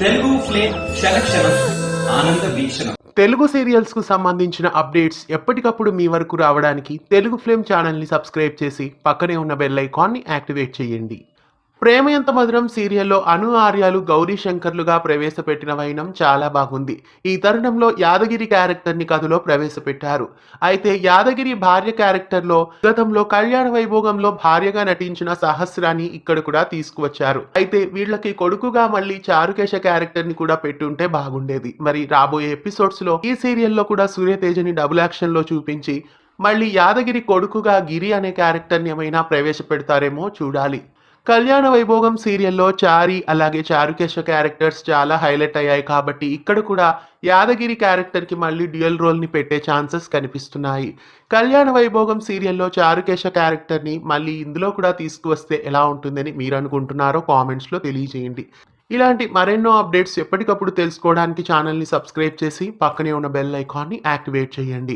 Telugu flame క్షణక్షణం ఆనంద వీక్షణం. Telugu serials కు సంబంధించిన అప్డేట్స్ ఎప్పటికప్పుడు మీ వరకు రావడానికి తెలుగు ఫ్లేమ్ ఛానల్ ని సబ్స్క్రైబ్ చేసి పక్కనే ఉన్న బెల్ ఐకాన్ ని యాక్టివేట్ చేయండి. ప్రేమ ఎంత మధురం సీరియల్లో అను ఆర్యాలు గౌరీ శంకర్లుగా ప్రవేశపెట్టిన వైనం చాలా బాగుంది. ఈ తరుణంలో యాదగిరి క్యారెక్టర్ ని కథలో ప్రవేశపెట్టారు. అయితే యాదగిరి భార్య క్యారెక్టర్ లో గతంలో కళ్యాణ వైభోగంలో భార్యగా నటించిన సహస్రాన్ని ఇక్కడ కూడా తీసుకువచ్చారు. అయితే వీళ్ళకి కొడుకుగా మళ్ళీ చారుకేశ క్యారెక్టర్ ని కూడా పెట్టుంటే బాగుండేది. మరి రాబోయే ఎపిసోడ్స్ లో ఈ సీరియల్లో కూడా సూర్యతేజని డబుల్ యాక్షన్ లో చూపించి మళ్ళీ యాదగిరి కొడుకుగా గిరి అనే క్యారెక్టర్ ని ఏమైనా ప్రవేశపెడతారేమో చూడాలి. కళ్యాణ వైభోగం సీరియల్లో చారి అలాగే చారుకేశ క్యారెక్టర్స్ చాలా హైలైట్ అయ్యాయి కాబట్టి ఇక్కడ కూడా యాదగిరి క్యారెక్టర్ కి మళ్ళీ డ్యూయల్ రోల్ ని పెట్టే ఛాన్సెస్ కనిపిస్తున్నాయి. కళ్యాణ వైభోగం సీరియల్లో చారుకేశ క్యారెక్టర్ ని మళ్ళీ ఇందులో కూడా తీసుకువస్తే ఎలా ఉంటుందని మీరు అనుకుంటున్నారో కామెంట్స్ లో తెలియజేయండి. ఇలాంటి మరెన్నో అప్డేట్స్ ఎప్పటికప్పుడు తెలుసుకోవడానికి ఛానల్ ని సబ్స్క్రైబ్ చేసి పక్కనే ఉన్న బెల్ ఐకాన్ ని యాక్టివేట్ చేయండి.